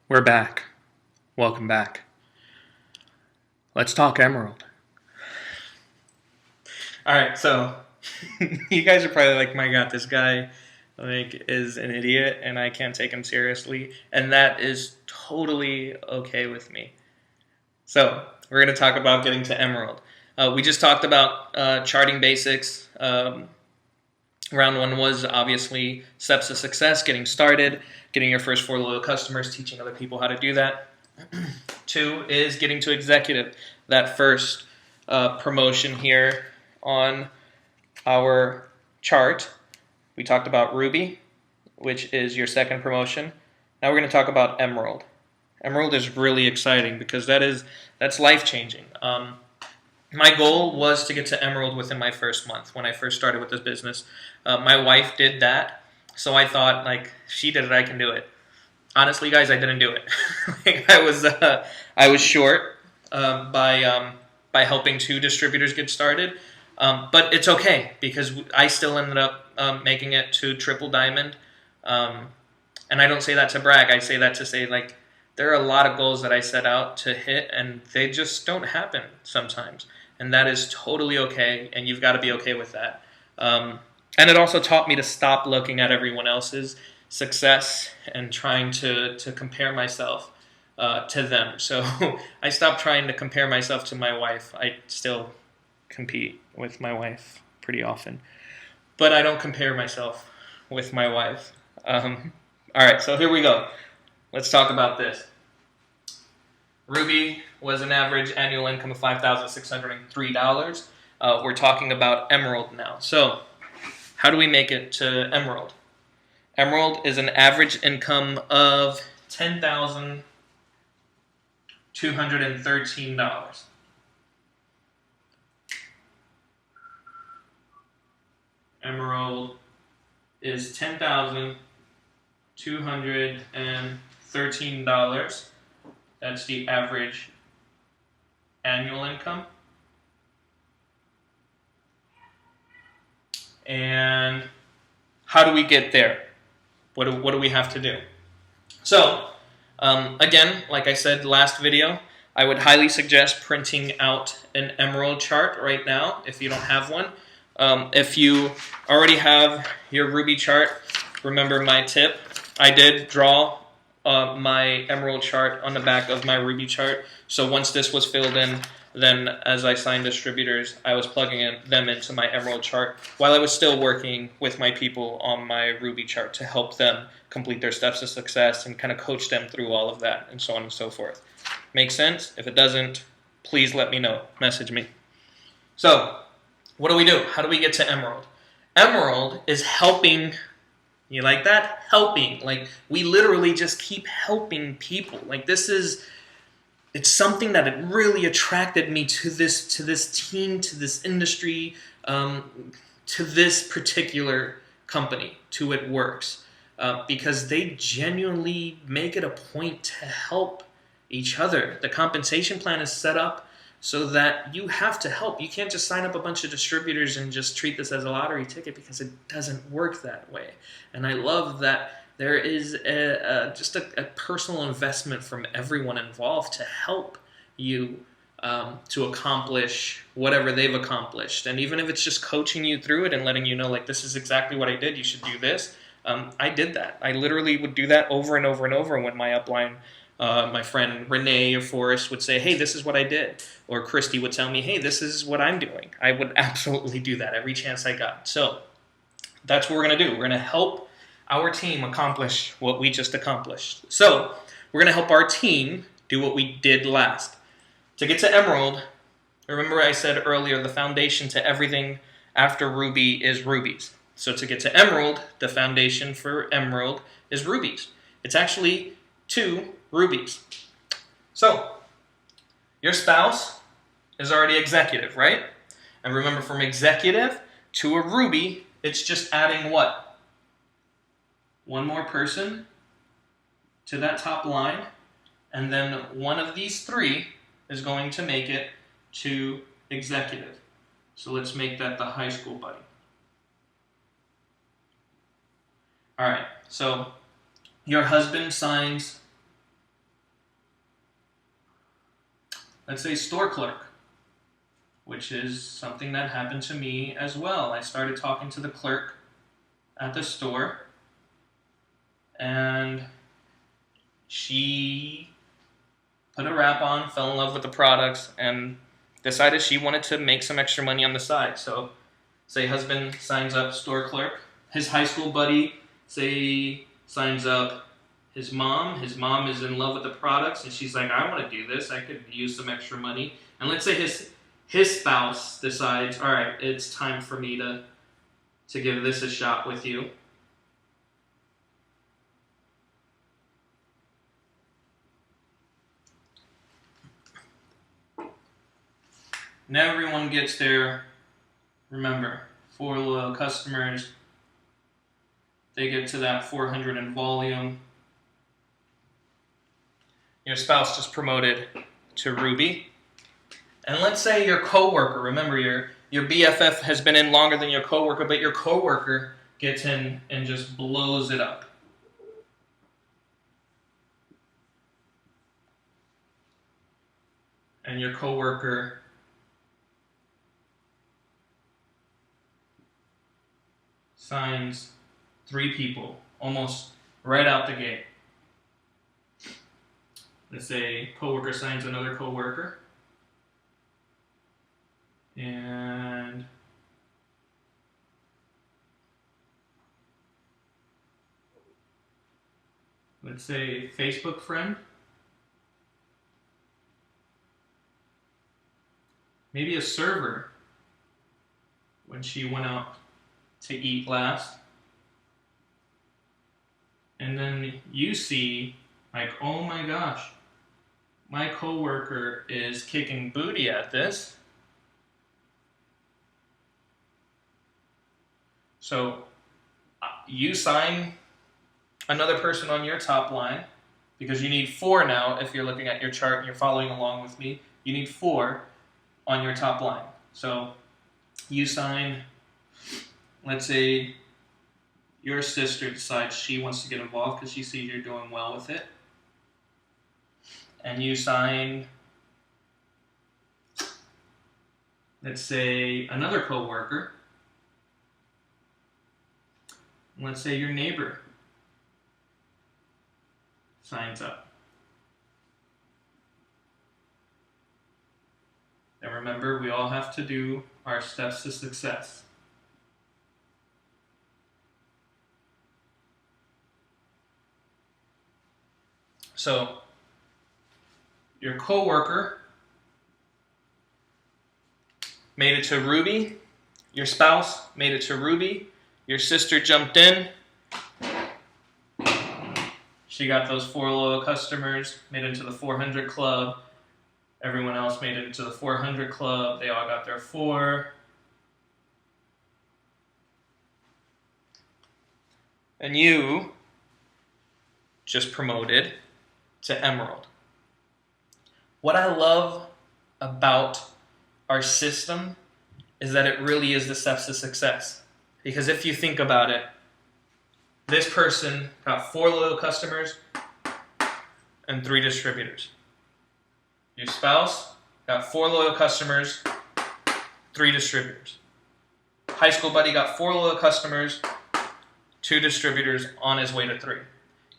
We're back. Welcome back. Let's talk Emerald. All right, so you guys are probably like, "My God, this guy is an idiot, and I can't take him seriously," and that is totally okay with me. So we're going to talk about getting to Emerald. We just talked about charting basics. Round one was obviously steps to success, getting started, getting your first 4 loyal customers, teaching other people how to do that. 2 is getting to executive, that first promotion here on our chart. We talked about Ruby, which is your second promotion. Now we're going to talk about Emerald. Emerald is really exciting because that's life-changing. My goal was to get to Emerald within my first month when I first started with this business. My wife did that, so I thought, like, she did it, I can do it. Honestly, guys, I didn't do it. I was short by helping 2 distributors get started, but it's okay because I still ended up making it to triple diamond. And I don't say that to brag. I say that to say, like, there are a lot of goals that I set out to hit, and they just don't happen sometimes. And that is totally okay, and you've got to be okay with that. And it also taught me to stop looking at everyone else's success and trying to compare myself to them. So I stopped trying to compare myself to my wife. I still compete with my wife pretty often, but I don't compare myself with my wife. All right, so here we go. Let's talk about this. Ruby was an average annual income of $5,603. We're talking about Emerald now. So how do we make it to Emerald? Emerald is an average income of $10,213. Emerald is $10,213. That's the average annual income. And how do we get there? What do we have to do? So, again, like I said last video, I would highly suggest printing out an Emerald chart right now if you don't have one. If you already have your Ruby chart, remember my tip. I did draw my Emerald chart on the back of my Ruby chart. So once this was filled in, then as I signed distributors, I was plugging them into my Emerald chart while I was still working with my people on my Ruby chart to help them complete their steps to success and kind of coach them through all of that and so on and so forth. Make sense? If it doesn't, please let me know. Message me. So what do we do? How do we get to Emerald? Emerald is helping. You like that? Helping. Like, we literally just keep helping people. Like, it's something that it really attracted me to this team, to this industry, to this particular company, to It Works, because they genuinely make it a point to help each other. The compensation plan is set up so that you have to help. You can't just sign up a bunch of distributors and just treat this as a lottery ticket because it doesn't work that way. And I love that there is just a personal investment from everyone involved to help you to accomplish whatever they've accomplished. And even if it's just coaching you through it and letting you know, like, this is exactly what I did, you should do this. I did that. I literally would do that over and over and over when my upline, my friend Renee or Forrest would say, hey, this is what I did. Or Christy would tell me, hey, this is what I'm doing. I would absolutely do that every chance I got. So that's what we're going to do. We're going to help our team accomplish what we just accomplished. So we're going to help our team do what we did last. To get to Emerald, remember I said earlier, the foundation to everything after Ruby is rubies. So to get to Emerald, the foundation for Emerald is rubies. It's actually 2 rubies. So your spouse is already executive, right? And remember, from executive to a ruby, it's just adding what? One more person to that top line, and then one of these 3 is going to make it to executive. So let's make that the high school buddy. All right, so your husband signs let's say store clerk, which is something that happened to me as well. I started talking to the clerk at the store, and she put a wrap on, fell in love with the products, and decided she wanted to make some extra money on the side. So, say husband signs up store clerk, his high school buddy, say, signs up his mom. His mom is in love with the products, and she's like, I want to do this. I could use some extra money. And let's say his spouse decides, all right, it's time for me to give this a shot with you. Now everyone gets their, remember, 4 loyal customers. They get to that 400 in volume. Your spouse just promoted to Ruby. And let's say your coworker, remember your BFF has been in longer than your coworker, but your coworker gets in and just blows it up. And your coworker signs 3 people almost right out the gate. Let's say coworker signs another coworker, and let's say Facebook friend, maybe a server when she went out to eat last, and then you see like, oh my gosh, my coworker is kicking booty at this. So you sign another person on your top line, because you need 4 now. If you're looking at your chart and you're following along with me, you need 4 on your top line. So you sign, let's say your sister decides she wants to get involved because she sees you're doing well with it. And you sign, let's say, another coworker. Let's say your neighbor signs up. And remember, we all have to do our steps to success. So, your coworker made it to Ruby. Your spouse made it to Ruby. Your sister jumped in. She got those 4 loyal customers, made it into the 400 club. Everyone else made it into the 400 club. They all got their 4. And you just promoted to Emerald. What I love about our system is that it really is the steps to success. Because if you think about it, this person got 4 loyal customers and 3 distributors. Your spouse got 4 loyal customers, 3 distributors. High school buddy got 4 loyal customers, 2 distributors, on his way to 3.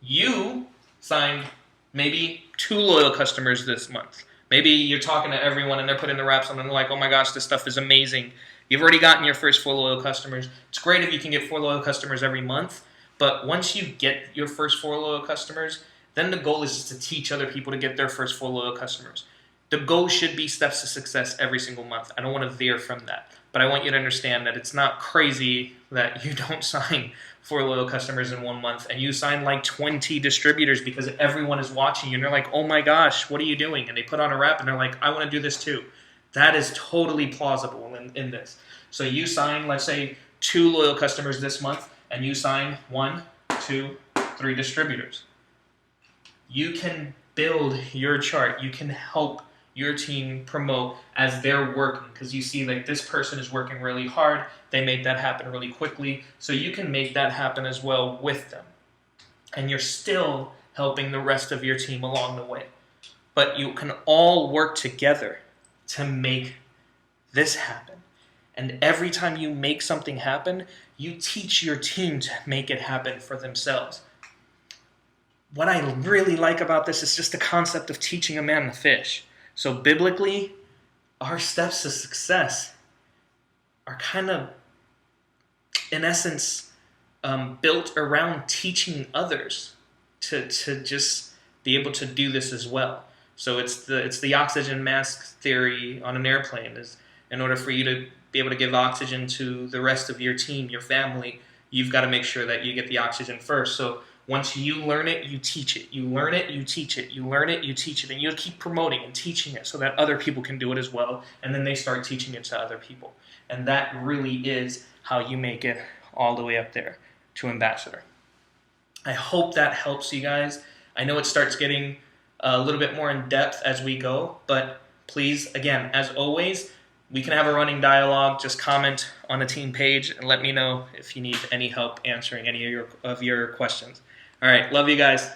You signed maybe 2 loyal customers this month. Maybe you're talking to everyone and they're putting the wraps on and they're like, oh my gosh, this stuff is amazing. You've already gotten your first 4 loyal customers. It's great if you can get 4 loyal customers every month, but once you get your first 4 loyal customers, then the goal is just to teach other people to get their first 4 loyal customers. The goal should be steps to success every single month. I don't want to veer from that, but I want you to understand that it's not crazy that you don't sign 4 loyal customers in 1 month and you sign like 20 distributors because everyone is watching you and they're like, oh my gosh, what are you doing? And they put on a wrap and they're like, I want to do this too. That is totally plausible in this. So you sign, let's say, 2 loyal customers this month, and you sign 1, 2, 3 distributors. You can build your chart. You can help your team promote as they're working, because you see like this person is working really hard. They made that happen really quickly. So you can make that happen as well with them. And you're still helping the rest of your team along the way. but you can all work together to make this happen. And every time you make something happen, you teach your team to make it happen for themselves. What I really like about this is just the concept of teaching a man to fish. So biblically, our steps to success are kind of, in essence, built around teaching others to just be able to do this as well. So it's the oxygen mask theory on an airplane. Is in order for you to be able to give oxygen to the rest of your team, your family, you've got to make sure that you get the oxygen first. So once you learn it, you teach it. You learn it, you teach it. You learn it, you teach it. And you keep promoting and teaching it so that other people can do it as well. And then they start teaching it to other people. And that really is how you make it all the way up there to ambassador. I hope that helps you guys. I know it starts getting a little bit more in depth as we go, but please, again, as always, we can have a running dialogue. Just comment on the team page and let me know if you need any help answering any of your questions. All right, love you guys.